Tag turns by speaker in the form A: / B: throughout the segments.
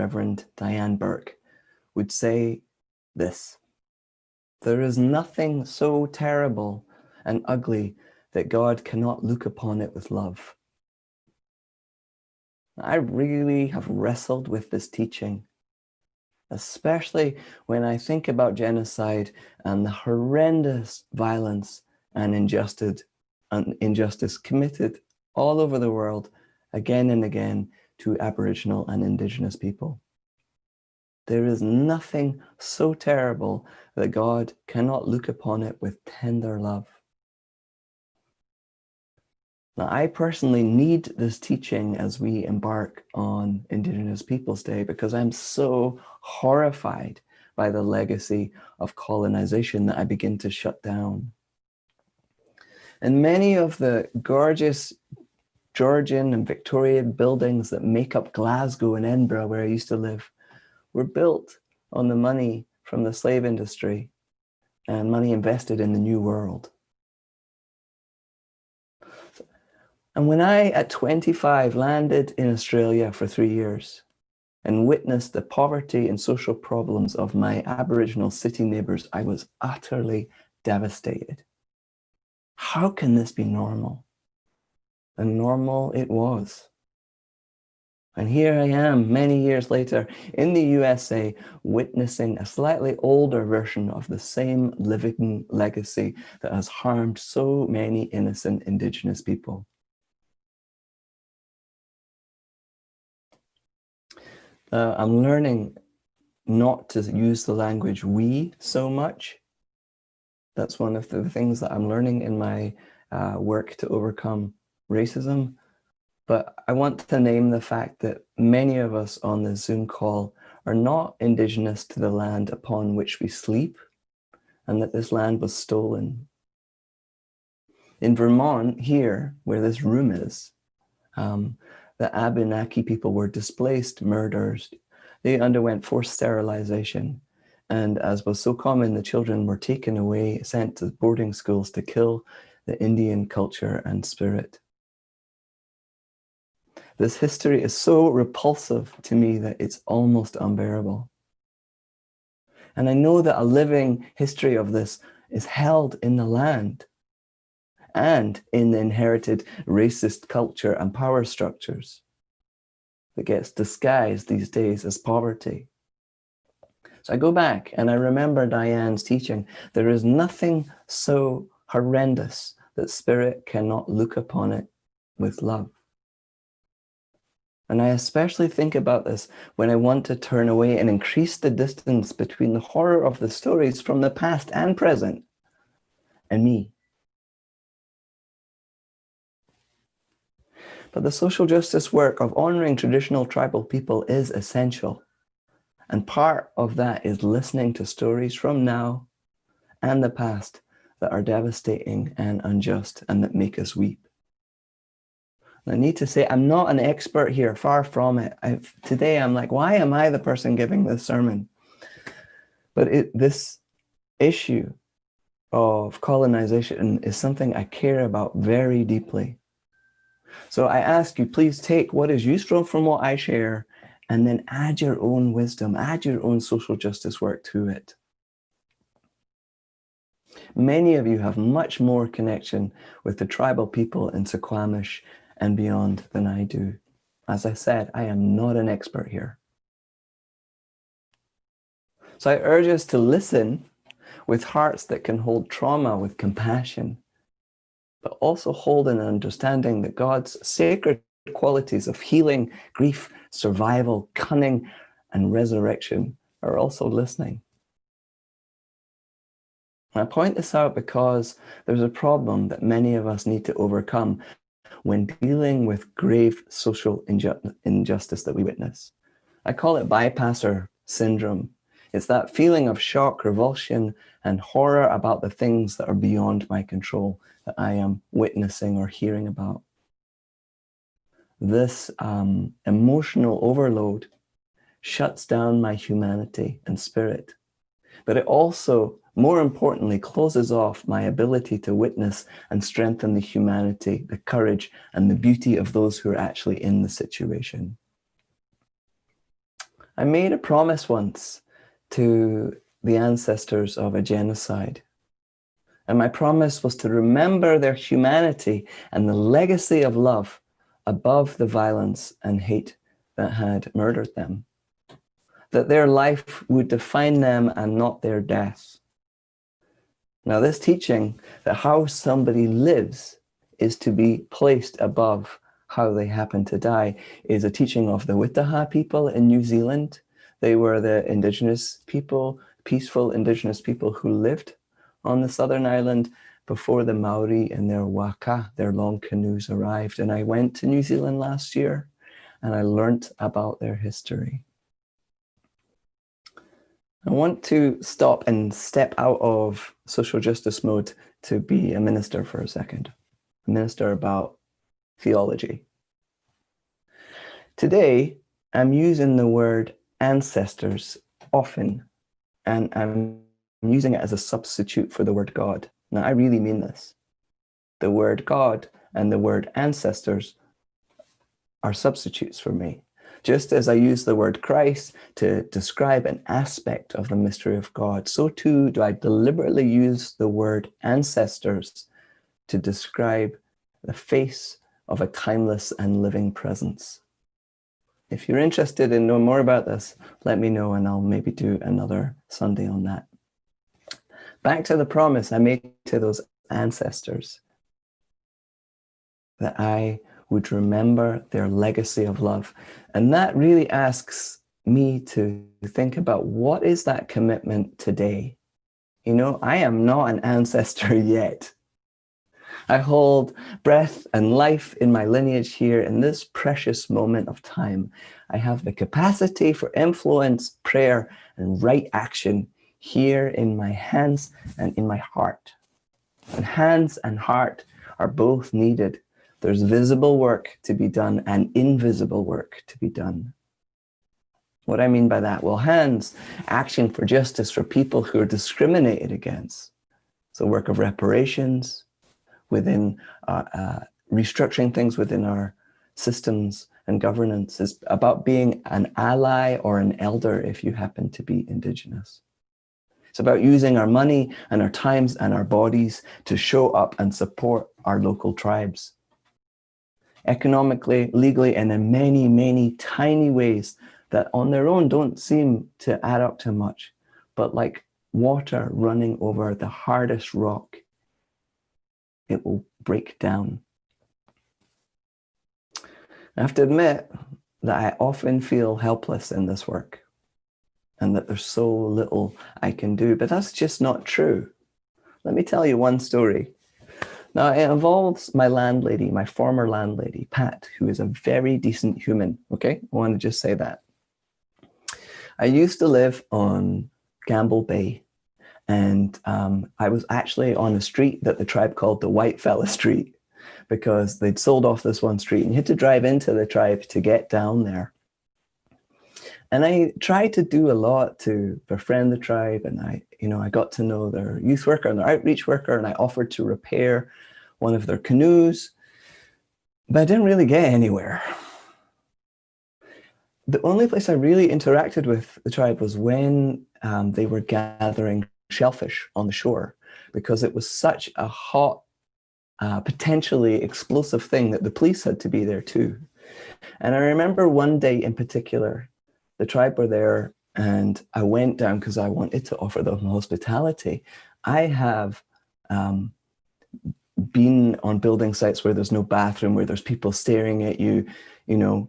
A: Reverend Diane Burke, would say this: there is nothing so terrible and ugly that God cannot look upon it with love. I really have wrestled with this teaching, especially when I think about genocide and the horrendous violence and injustice committed all over the world again and again to Aboriginal and Indigenous people. There is nothing so terrible that God cannot look upon it with tender love. Now, I personally need this teaching as we embark on Indigenous Peoples Day, because I'm so horrified by the legacy of colonization that I begin to shut down. And many of the gorgeous Georgian and Victorian buildings that make up Glasgow and Edinburgh, where I used to live, were built on the money from the slave industry and money invested in the New World. And when I, at 25, landed in Australia for 3 years and witnessed the poverty and social problems of my Aboriginal city neighbours, I was utterly devastated. How can this be normal? And normal it was. And here I am, many years later, in the USA, witnessing a slightly older version of the same living legacy that has harmed so many innocent Indigenous people. I'm learning not to use the language "we" so much. That's one of the things that I'm learning in my work to overcome racism. But I want to name the fact that many of us on this Zoom call are not Indigenous to the land upon which we sleep, and that this land was stolen. In Vermont, here, where this room is, the Abenaki people were displaced, murdered. They underwent forced sterilization. And as was so common, the children were taken away, sent to boarding schools to kill the Indian culture and spirit. This history is so repulsive to me that it's almost unbearable. And I know that a living history of this is held in the land and in the inherited racist culture and power structures that gets disguised these days as poverty. So I go back and I remember Diane's teaching. There is nothing so horrendous that spirit cannot look upon it with love. And I especially think about this when I want to turn away and increase the distance between the horror of the stories from the past and present and me. But the social justice work of honoring traditional tribal people is essential. And part of that is listening to stories from now and the past that are devastating and unjust and that make us weep. And I need to say, I'm not an expert here, far from it. Today I'm like, why am I the person giving this sermon? But this issue of colonization is something I care about very deeply. So I ask you, please take what is useful from what I share and then add your own wisdom, add your own social justice work to it. Many of you have much more connection with the tribal people in Suquamish and beyond than I do. As I said, I am not an expert here. So I urge us to listen with hearts that can hold trauma with compassion, but also hold an understanding that God's sacred qualities of healing, grief, survival, cunning, and resurrection are also listening. And I point this out because there's a problem that many of us need to overcome when dealing with grave social injustice that we witness. I call it bypasser syndrome. It's that feeling of shock, revulsion, and horror about the things that are beyond my control that I am witnessing or hearing about. This emotional overload shuts down my humanity and spirit, but it also, more importantly, closes off my ability to witness and strengthen the humanity, the courage, and the beauty of those who are actually in the situation. I made a promise once to the ancestors of a genocide. And my promise was to remember their humanity and the legacy of love above the violence and hate that had murdered them. That their life would define them and not their death. Now, this teaching that how somebody lives is to be placed above how they happen to die is a teaching of the Witaha people in New Zealand. They were the indigenous people, peaceful indigenous people who lived on the southern island before the Maori and their waka, their long canoes, arrived. And I went to New Zealand last year and I learned about their history. I want to stop and step out of social justice mode to be a minister for a second. A minister about theology. Today, I'm using the word ancestors often, and I'm using it as a substitute for the word God. Now, I really mean this. The word God and the word ancestors are substitutes for me. Just as I use the word Christ to describe an aspect of the mystery of God, so too do I deliberately use the word ancestors to describe the face of a timeless and living presence. If you're interested in knowing more about this, let me know and I'll maybe do another Sunday on that. Back to the promise I made to those ancestors, that I would remember their legacy of love. And that really asks me to think about what is that commitment today? You know, I am not an ancestor yet. I hold breath and life in my lineage here in this precious moment of time. I have the capacity for influence, prayer, and right action here in my hands and in my heart. And hands and heart are both needed. There's visible work to be done and invisible work to be done. What I mean by that? Well, hands, action for justice for people who are discriminated against. So work of reparations, within restructuring things within our systems and governance is about being an ally or an elder if you happen to be Indigenous. It's about using our money and our times and our bodies to show up and support our local tribes. Economically, legally, and in many, many tiny ways that on their own don't seem to add up to much, but like water running over the hardest rock, it will break down. I have to admit that I often feel helpless in this work and that there's so little I can do, but that's just not true. Let me tell you one story. Now, it involves my landlady, my former landlady, Pat, who is a very decent human, okay? I want to just say that. I used to live on Gamble Bay, and I was actually on a street that the tribe called the White Fella Street because they'd sold off this one street and you had to drive into the tribe to get down there. And I tried to do a lot to befriend the tribe, and I got to know their youth worker and their outreach worker, and I offered to repair one of their canoes, but I didn't really get anywhere. The only place I really interacted with the tribe was when they were gathering shellfish on the shore, because it was such a hot, potentially explosive thing that the police had to be there too. And I remember one day in particular, the tribe were there and I went down because I wanted to offer them hospitality. I have been on building sites where there's no bathroom, where there's people staring at you, and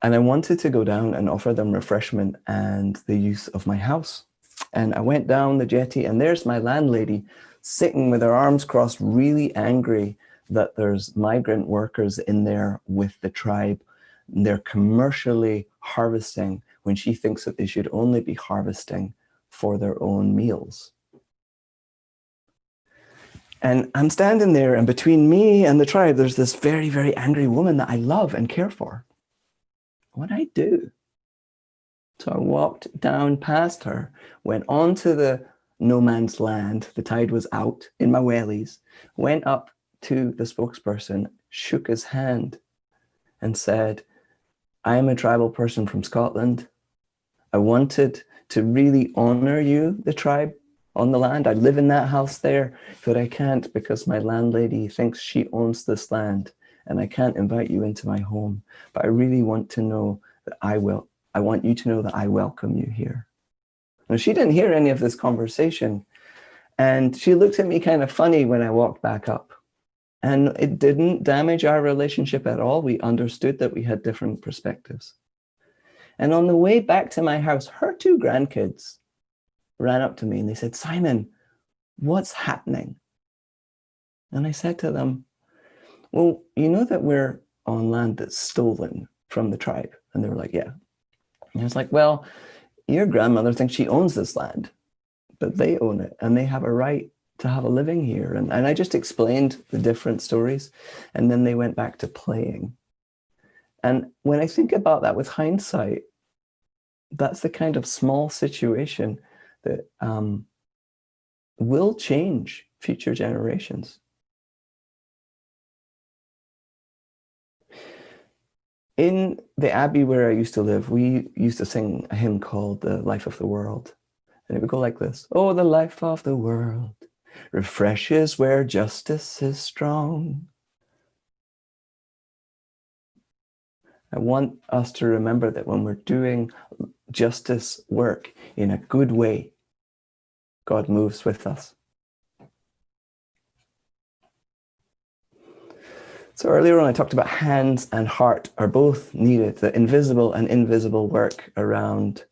A: I wanted to go down and offer them refreshment and the use of my house. And I went down the jetty and there's my landlady sitting with her arms crossed, really angry that there's migrant workers in there with the tribe. They're commercially harvesting when she thinks that they should only be harvesting for their own meals. And I'm standing there, and between me and the tribe, there's this very, very angry woman that I love and care for. What I do? So I walked down past her, went onto the no man's land, the tide was out, in my wellies, went up to the spokesperson, shook his hand, and said, I am a tribal person from Scotland. I wanted to really honor you, the tribe on the land. I live in that house there, but I can't because my landlady thinks she owns this land and I can't invite you into my home. But I really want to know that I want you to know that I welcome you here. Now, she didn't hear any of this conversation, and she looked at me kind of funny when I walked back up. And it didn't damage our relationship at all. We understood that we had different perspectives. And on the way back to my house, her two grandkids ran up to me and they said, "Simon, what's happening?" And I said to them, "Well, you know that we're on land that's stolen from the tribe?" And they were like, "Yeah." And I was like, "Well, your grandmother thinks she owns this land, but they own it and they have a right to have a living here." And I just explained the different stories, and then they went back to playing. And when I think about that with hindsight, that's the kind of small situation that will change future generations. In the abbey where I used to live, we used to sing a hymn called "The Life of the World." And it would go like this: "Oh, the life of the world refreshes where justice is strong." I want us to remember that when we're doing justice work in a good way, God moves with us. So earlier on, I talked about hands and heart are both needed, the invisible and invisible work around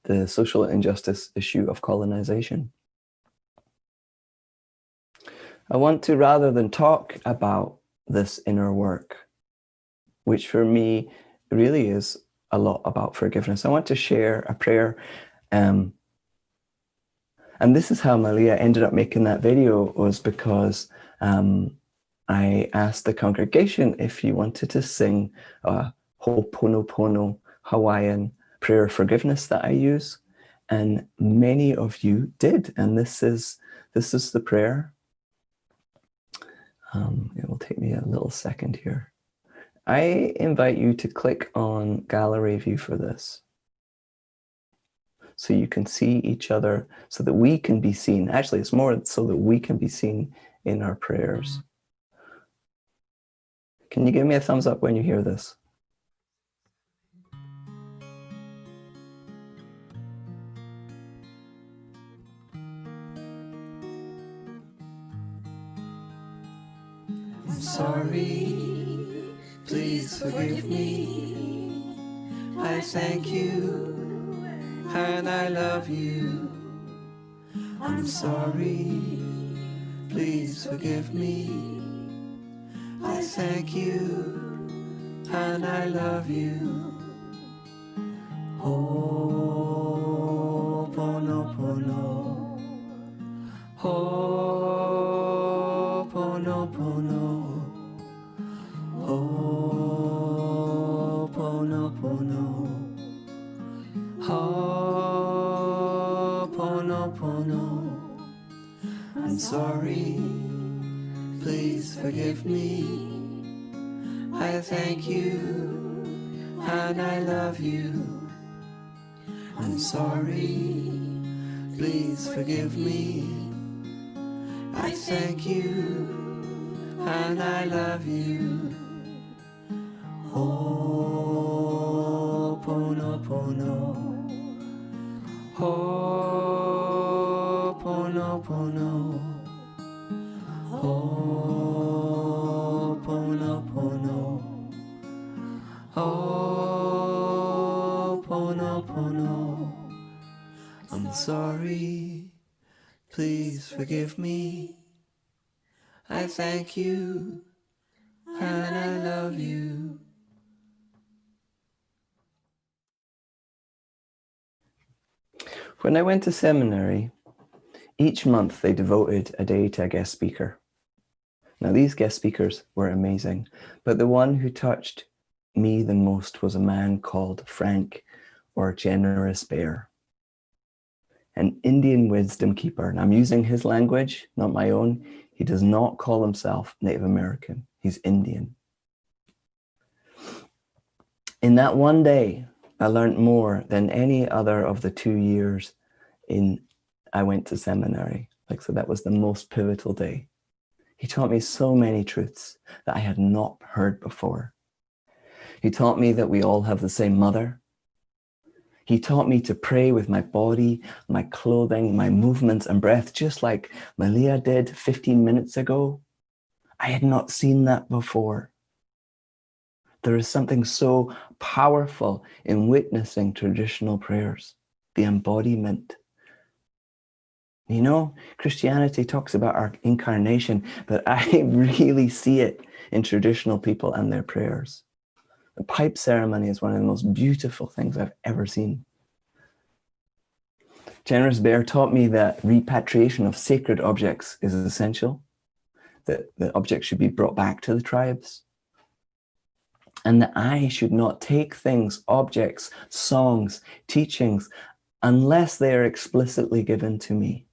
A: the social injustice issue of colonization. I want to, rather than talk about this inner work, which for me really is a lot about forgiveness, I want to share a prayer. And this is how Malia ended up making that video, was because I asked the congregation if you wanted to sing a Ho'oponopono Hawaiian prayer of forgiveness that I use. And many of you did. And this is the prayer. It will take me a little second here. I invite you to click on gallery view for this, so you can see each other, so that we can be seen. Actually, it's more so that we can be seen in our prayers. Can you give me a thumbs up when you hear this?
B: I'm sorry, please forgive me. I thank you and I love you. I'm sorry, please forgive me. I thank you and I love you. Ho'oponopono, Ho'oponopono, Ho'oponopono, Ho'oponopono. I'm sorry, please forgive me. I thank you and I love you. I'm sorry, please forgive me. I thank you and I love you. Ho'oponopono, Ho'oponopono, Ho'oponopono, Ho'oponopono. I'm sorry, please forgive me. I thank you and I love you.
A: When I went to seminary, each month they devoted a day to a guest speaker. Now, these guest speakers were amazing, but the one who touched me the most was a man called Frank, or Generous Bear, an Indian wisdom keeper. And I'm using his language, not my own. He does not call himself Native American. He's Indian. In that one day I learned more than any other of the 2 years I went to seminary. So that was the most pivotal day. He taught me so many truths that I had not heard before. He taught me that we all have the same mother. He taught me to pray with my body, my clothing, my movements and breath, just like Malia did 15 minutes ago. I had not seen that before. There is something so powerful in witnessing traditional prayers, the embodiment. You know, Christianity talks about our incarnation, but I really see it in traditional people and their prayers. The pipe ceremony is one of the most beautiful things I've ever seen. Generous Bear taught me that repatriation of sacred objects is essential, that the objects should be brought back to the tribes, and that I should not take things, objects, songs, teachings, unless they are explicitly given to me.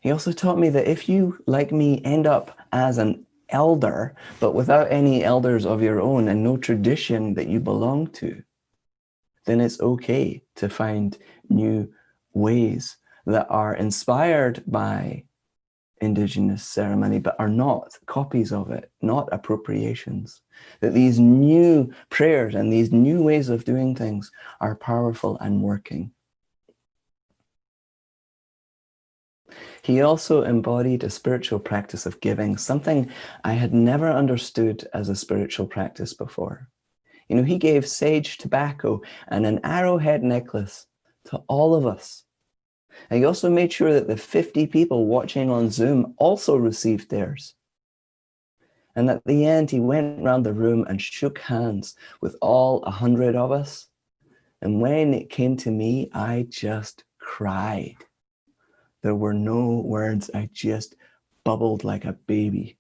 A: He also taught me that if you, like me, end up as an elder, but without any elders of your own and no tradition that you belong to, then it's okay to find new ways that are inspired by Indigenous ceremony, but are not copies of it, not appropriations. That these new prayers and these new ways of doing things are powerful and working. He also embodied a spiritual practice of giving, something I had never understood as a spiritual practice before. You know, he gave sage tobacco and an arrowhead necklace to all of us. And he also made sure that the 50 people watching on Zoom also received theirs. And at the end, he went around the room and shook hands with all 100 of us. And when it came to me, I just cried. There were no words. I just bubbled like a baby.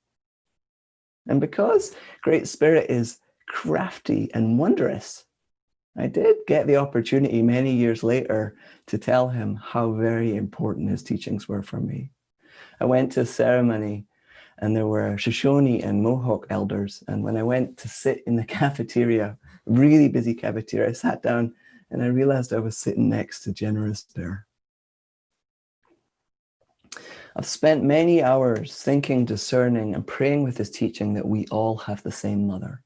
A: And because Great Spirit is crafty and wondrous, I did get the opportunity many years later to tell him how very important his teachings were for me. I went to a ceremony and there were Shoshone and Mohawk elders. And when I went to sit in the cafeteria, really busy cafeteria, I sat down and I realized I was sitting next to Generous Bear. I've spent many hours thinking, discerning, and praying with his teaching that we all have the same mother.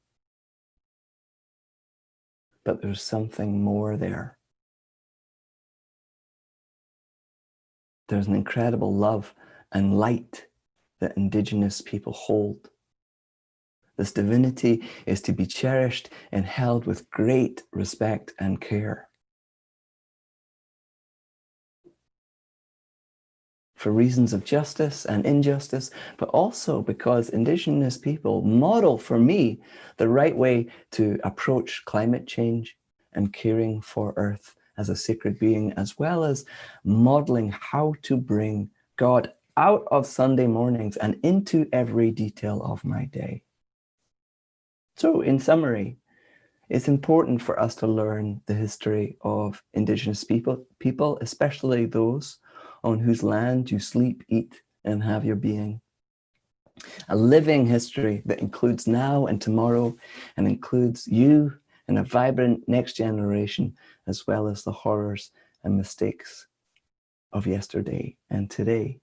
A: But there's something more there. There's an incredible love and light that Indigenous people hold. This divinity is to be cherished and held with great respect and care. For reasons of justice and injustice, but also because Indigenous people model for me the right way to approach climate change and caring for Earth as a sacred being, as well as modeling how to bring God out of Sunday mornings and into every detail of my day. So in summary, it's important for us to learn the history of Indigenous people, especially those on whose land you sleep, eat, and have your being. A living history that includes now and tomorrow, and includes you and a vibrant next generation, as well as the horrors and mistakes of yesterday and today.